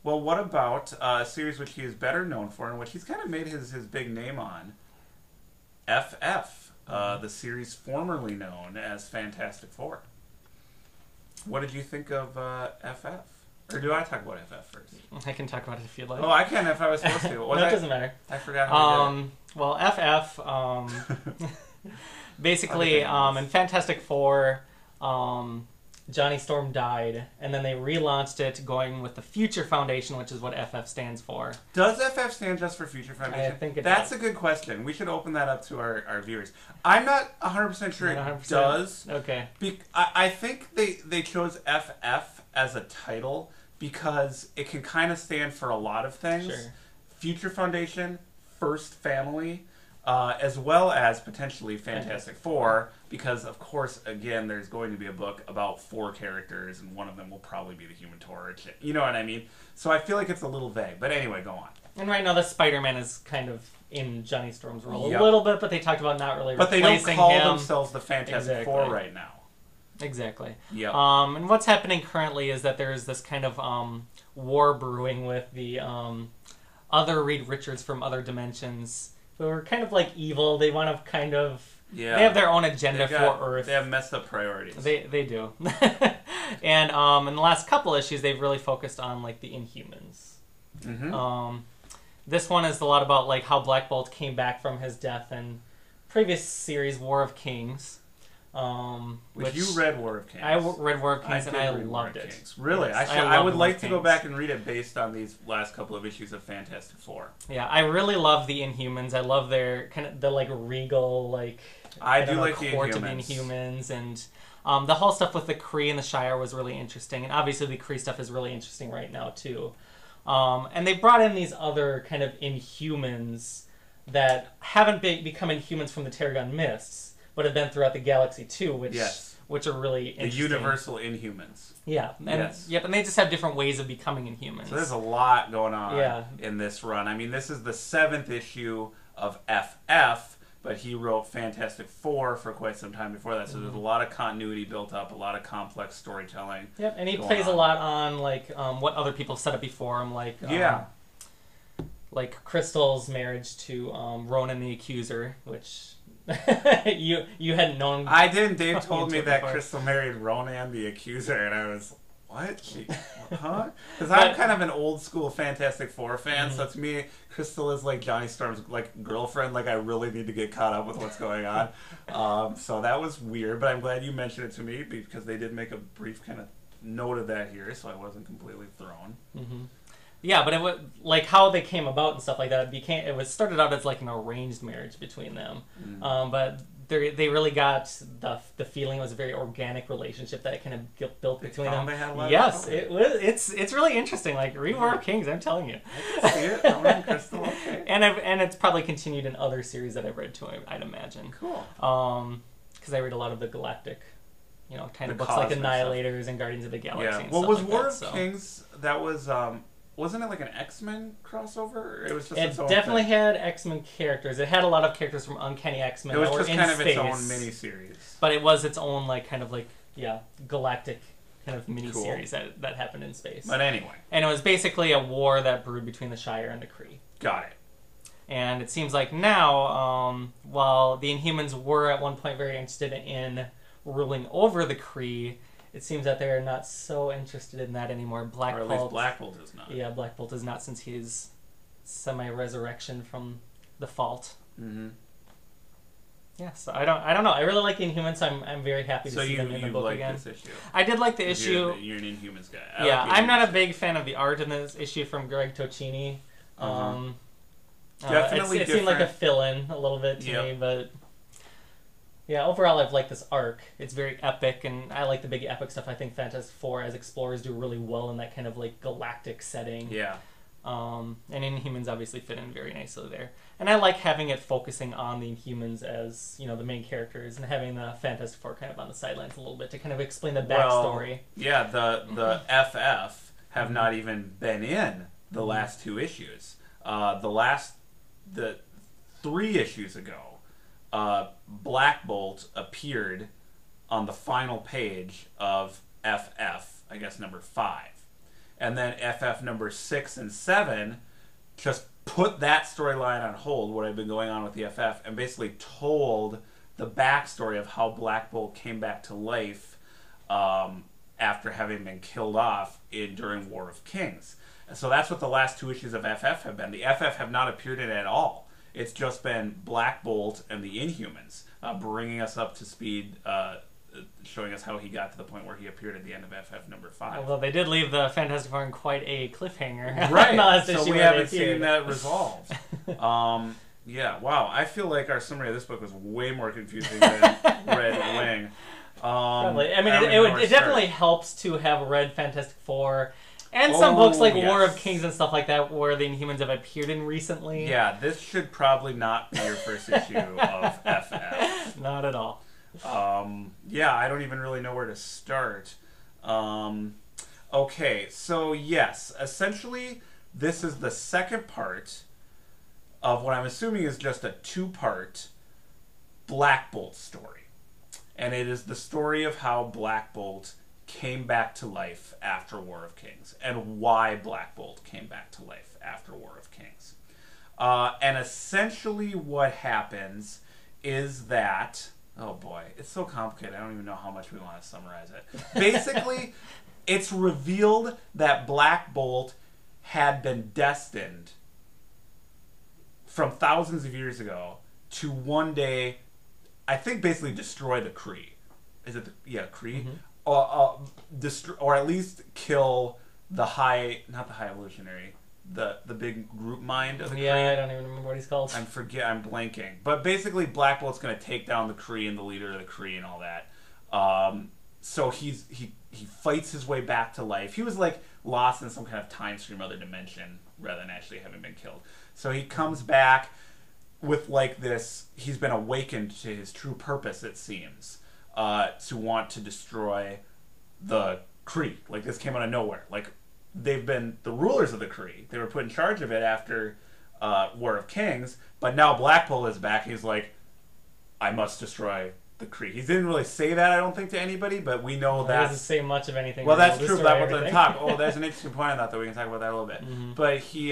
Well, what about a series which he is better known for and which he's kind of made his big name on? FF, the series formerly known as Fantastic Four. What did you think of FF? Or do I talk about FF first? I can talk about it if you'd like. Oh, I can if I was supposed to. No, it doesn't matter. I forgot how to do it. Well, FF, basically, in Fantastic Four, Johnny Storm died, and then they relaunched it going with the Future Foundation, which is what FF stands for. Does FF stand just for Future Foundation? I think it That's does. a good question. We should open that up to our viewers. I'm not 100% sure it 100%? does. Okay. I think they chose FF as a title because it can kind of stand for a lot of things. Sure. Future Foundation, First Family, as well as potentially Fantastic Four, because of course, again, there's going to be a book about 4 characters, and one of them will probably be the Human Torch. You know what I mean? So I feel like it's a little vague. But anyway, go on. And right now, the Spider-Man is kind of in Johnny Storm's role Yep. a little bit, but they talked about not really But they replacing don't call him. themselves the Fantastic Four right now. Exactly. Yep. And what's happening currently is that there's this kind of war brewing with the other Reed Richards from other dimensions who are kind of like evil. They want to kind of... Yeah. They have their own agenda for Earth. They have messed up priorities. They do. And in the last couple issues, they've really focused on like the Inhumans. Mm-hmm. This one is a lot about like how Black Bolt came back from his death in previous series, War of Kings. Which you read War of Kings. I read War of Kings and I loved it. Kings. Really? Yes, I would loved like War to of go Kings. back and read it based on these last couple of issues of Fantastic Four. Yeah, I really love the Inhumans. I love their kind of the like regal like I do like the court Inhumans. of Inhumans, and the whole stuff with the Kree and the Shire was really interesting, and obviously the Kree stuff is really interesting right now too. And they brought in these other kind of Inhumans that haven't become Inhumans from the Terrigon Mists, but have been throughout the galaxy too, which are really interesting. The universal Inhumans. Yeah, and yep, and they just have different ways of becoming Inhumans. So there's a lot going on in this run. I mean, this is the 7th issue of FF, but he wrote Fantastic Four for quite some time before that. So there's a lot of continuity built up, a lot of complex storytelling. Yep, and he plays a lot on like what other people set up before him, like like Crystal's marriage to Ronan the Accuser, which you hadn't known. I didn't. Dave told me that before. Crystal married Ronan the Accuser, and I was, what? Huh? Because I'm kind of an old school Fantastic Four fan, so to me, Crystal is like Johnny Storm's like girlfriend. Like I really need to get caught up with what's going on. So that was weird, but I'm glad you mentioned it to me because they did make a brief kind of note of that here, so I wasn't completely thrown. Mm-hmm. Yeah, but it was like how they came about and stuff like that. It was started out as like an arranged marriage between them, but they really got the feeling it was a very organic relationship that kind of built between them. They had a lot yes, of it was. It's really interesting. Like read War of Kings, I'm telling you. I can see it. Ronan, Crystal, okay. And it's probably continued in other series that I've read too. I'd imagine. Cool. Because I read a lot of the galactic, kind of The books like cosmic Annihilators stuff. And Guardians of the Galaxy. Yeah. And Well, stuff was like War that, of Kings? That was. Wasn't it like an X-Men crossover? Or it was just its own definitely thing? had X-Men characters. It had a lot of that from Uncanny X-Men. It was that just were in kind of space, its own miniseries. But it was its own galactic kind of miniseries that happened in space. But anyway. And it was basically a war that brewed between the Shire and the Kree. Got it. And it seems like now, while the Inhumans were at one point very interested in ruling over the Kree, it seems that they're not so interested in that anymore. Or at least Black Bolt is not. Yeah, Black Bolt is not since he's semi-resurrection from the Fault. Mm-hmm. Yeah, so I don't know. I really like the Inhumans. So I'm very happy to see them in the book again. This issue. I did like the issue. You're an Inhumans guy. I'm not a big fan of the art in this issue from Greg Tocchini. Definitely it seemed like a fill-in a little bit to me, but yeah, overall I've liked this arc. It's very epic, and I like the big epic stuff. I think Fantastic Four as explorers do really well in that kind of like galactic setting. Yeah. And Inhumans obviously fit in very nicely there. And I like having it focusing on the Inhumans as, the main characters and having the Fantastic Four kind of on the sidelines a little bit to kind of explain the backstory. Well, yeah, the FF have not even been in the last 2 issues. The 3 issues ago, Black Bolt appeared on the final page of FF, I guess number 5. And then FF number 6 and 7 just put that storyline on hold, what had been going on with the FF, and basically told the backstory of how Black Bolt came back to life after having been killed off during War of Kings. And so that's what the last 2 issues of FF have been. The FF have not appeared in it at all. It's just been Black Bolt and the Inhumans, bringing us up to speed, showing us how he got to the point where he appeared at the end of FF number 5. Although they did leave the Fantastic Four in quite a cliffhanger. Right, so we haven't seen that resolved. Yeah, wow. I feel like our summary of this book was way more confusing than Red Wing. Probably. I mean, it definitely helps to have read Fantastic Four and some books like War of Kings and stuff like that where the Inhumans have appeared in recently. Yeah, this should probably not be your first issue of FF. Not at all. Yeah, I don't even really know where to start. Okay, so yes, essentially this is the second part of what I'm assuming is just a 2-part Black Bolt story. And it is the story of how Black Bolt came back to life after War of Kings, and why Black Bolt came back to life after War of Kings. And essentially what happens is that, oh boy, it's so complicated, I don't even know how much we want to summarize it. Basically, it's revealed that Black Bolt had been destined from thousands of years ago to one day, I think, basically destroy the Kree. Is it Kree? Mm-hmm. Or at least kill the not the high evolutionary, the big group mind of the Kree. Yeah, I don't even remember what he's called. I'm blanking. But basically, Black Bolt's going to take down the Kree and the leader of the Kree and all that. So he fights his way back to life. He was like lost in some kind of time stream, other dimension, rather than actually having been killed. So he comes back with like this. He's been awakened to his true purpose, it seems. To want to destroy the Kree. Like, this came out of nowhere. Like, they've been the rulers of the Kree. They were put in charge of it after War of Kings, but now Black Bolt is back. He's like, I must destroy the Kree. He didn't really say that, I don't think, to anybody, but we know that. He doesn't say much of anything. Well, that's true. That was the talk. Oh, there's an interesting point on that we can talk about that a little bit. Mm-hmm. But he,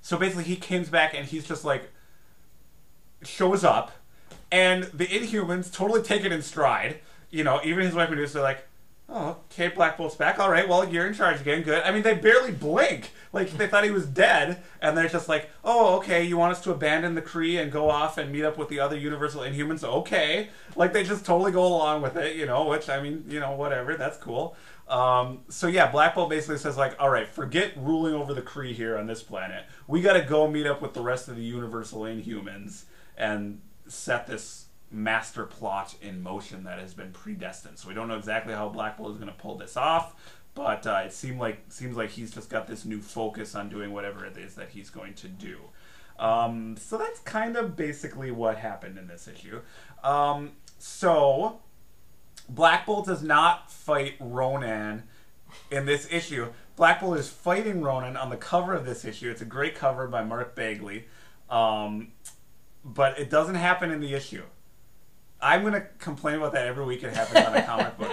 so basically he comes back and he's just like, shows up, and the Inhumans totally take it in stride. You know, even his wife and Medusa are like, oh, okay, Black Bolt's back. All right, well, you're in charge again. Good. I mean, they barely blink. Like, they thought he was dead, and they're just like, oh, okay, you want us to abandon the Kree and go off and meet up with the other Universal Inhumans? Okay. Like, they just totally go along with it, you know, which, I mean, you know, whatever. That's cool. So, yeah, Black Bolt basically says, like, all right, forget ruling over the Kree here on this planet. We got to go meet up with the rest of the Universal Inhumans and set this master plot in motion that has been predestined. So we don't know exactly how Black Bolt is going to pull this off, but it seems like he's just got this new focus on doing whatever it is that he's going to do. So that's kind of basically what happened in this issue. So Black Bolt does not fight Ronan in this issue. Black Bolt is fighting Ronan on the cover of this issue. It's a great cover by Mark Bagley. But it doesn't happen in the issue. I'm going to complain about that every week it happens on a comic book.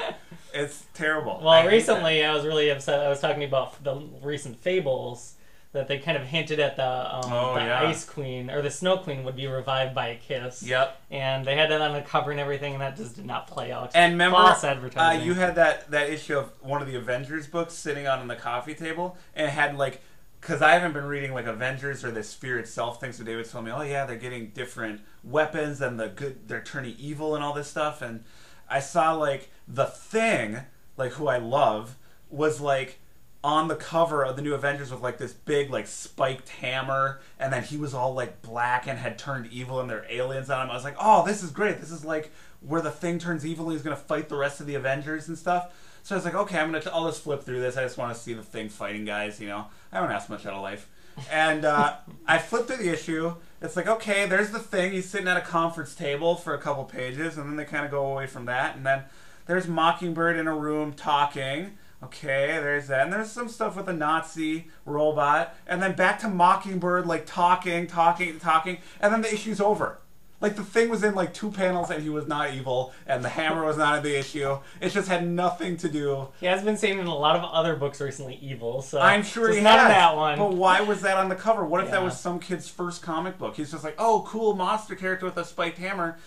It's terrible. Well, recently I was really upset. I was talking about the recent Fables that they kind of hinted at the Ice Queen, or the Snow Queen would be revived by a kiss. Yep. And they had that on the cover and everything, and that just did not play out. And remember, false advertising. You had that issue of one of the Avengers books sitting on the coffee table, and it had like, because I haven't been reading like Avengers or the Sphere itself thing, so David's telling me, oh yeah, they're getting different weapons and they're turning evil and all this stuff, and I saw like the Thing, like who I love, was like on the cover of the new Avengers with like this big like spiked hammer, and then he was all like black and had turned evil and there are aliens on him. I was like, oh, this is great. This is like where the Thing turns evil and he's gonna fight the rest of the Avengers and stuff. So I was like, okay, I'll just flip through this. I just want to see the Thing fighting guys, you know. I don't ask much out of life. And I flipped through the issue. It's like, okay, there's the Thing. He's sitting at a conference table for a couple pages, and then they kind of go away from that. And then there's Mockingbird in a room talking. Okay, there's that. And there's some stuff with a Nazi robot. And then back to Mockingbird, like talking. And then the issue's over. Like, the Thing was in, like, 2 panels and he was not evil, and the hammer was not in the issue. It just had nothing to do... He has been seen in a lot of other books recently evil, so... I'm sure just he not has. in that one. But why was that on the cover? What if that Yeah. was some kid's first comic book? He's just like, oh, cool monster character with a spiked hammer,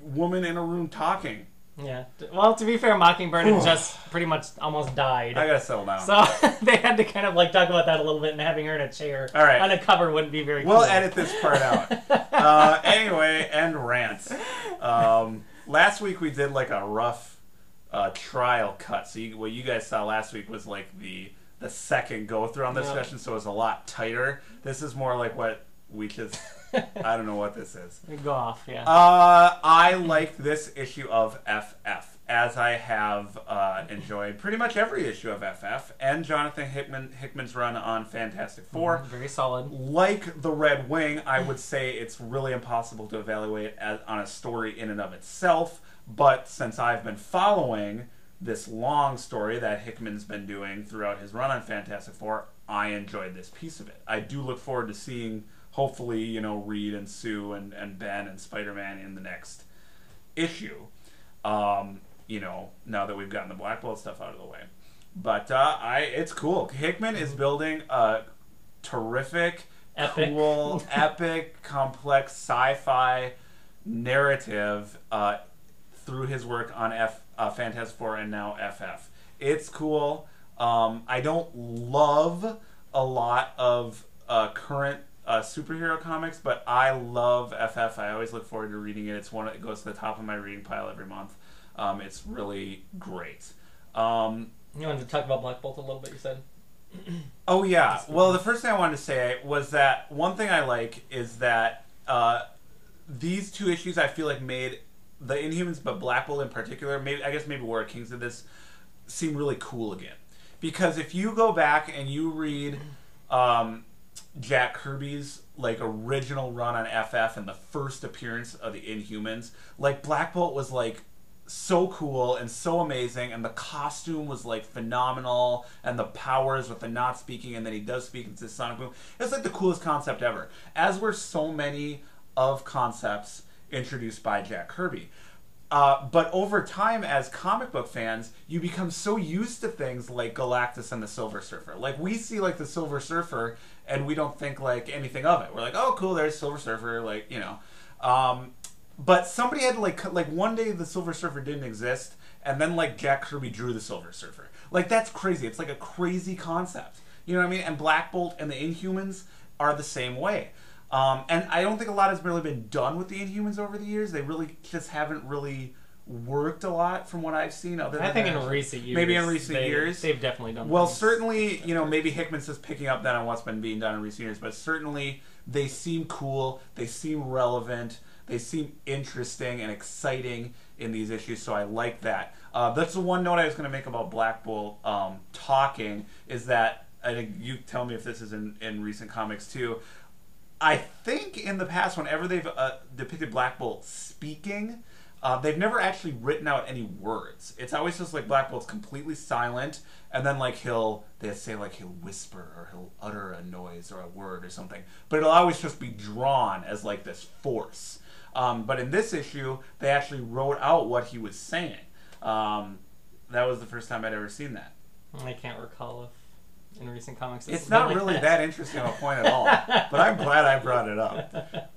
woman in a room talking. Yeah. Well, to be fair, Mockingbird had just pretty much almost died. I gotta settle down. So they had to kind of like talk about that a little bit, and having her in a chair All right. on a cover wouldn't be very cool. We'll edit this part out. Anyway, end rants. Last week we did like a rough trial cut. So what you guys saw last week was like the second go through on this session, so it was a lot tighter. This is more like what we just... I don't know what this is. Go off, yeah. I liked this issue of FF, as I have enjoyed pretty much every issue of FF, and Jonathan Hickman's run on Fantastic Four. Very solid. Like the Red Wing, I would say it's really impossible to evaluate on a story in and of itself, but since I've been following this long story that Hickman's been doing throughout his run on Fantastic Four, I enjoyed this piece of it. I do look forward to seeing... hopefully, you know, Reed and Sue and Ben and Spider-Man in the next issue. You know, now that we've gotten the Black Bolt stuff out of the way. But it's cool. Hickman is building a terrific, cool, epic, complex sci-fi narrative through his work on Fantastic Four and now FF. It's cool. I don't love a lot of current superhero comics, but I love FF. I always look forward to reading it. It's it goes to the top of my reading pile every month. It's really great. You wanted to talk about Black Bolt a little bit, you said? Oh, yeah. Well, the first thing I wanted to say was that one thing I like is that these 2 issues I feel like made the Inhumans, but Black Bolt in particular, maybe War of Kings did this, seem really cool again. Because if you go back and you read Jack Kirby's like original run on FF and the first appearance of the Inhumans, like Black Bolt was like so cool and so amazing, and the costume was like phenomenal, and the powers with the not speaking and then he does speak into the sonic boom. It's like the coolest concept ever, as were so many of concepts introduced by Jack Kirby. But over time, as comic book fans, you become so used to things like Galactus and the Silver Surfer. Like, we see, like, the Silver Surfer, and we don't think, like, anything of it. We're like, oh, cool, there's Silver Surfer, like, you know. But somebody had to, like, one day the Silver Surfer didn't exist, and then, like, Jack Kirby drew the Silver Surfer. Like, that's crazy. It's, like, a crazy concept. You know what I mean? And Black Bolt and the Inhumans are the same way. And I don't think a lot has really been done with the Inhumans over the years. They really just haven't really worked a lot from what I've seen. I think in recent years. Maybe in recent years. They've definitely done well, things. Certainly, you know, maybe Hickman's just picking up that on what's been being done in recent years, but certainly they seem cool, they seem relevant, they seem interesting and exciting in these issues, so I like that. That's the one note I was going to make about Black Bolt talking, is that, I think you tell me if this is in recent comics too, I think in the past, whenever they've depicted Black Bolt speaking, they've never actually written out any words. It's always just like Black Bolt's completely silent, and then like they say like he'll whisper or he'll utter a noise or a word or something. But it'll always just be drawn as like this force. But in this issue, they actually wrote out what he was saying. That was the first time I'd ever seen that. I can't recall if in recent comics it's not really that interesting of a point at all, but I'm glad I brought it up.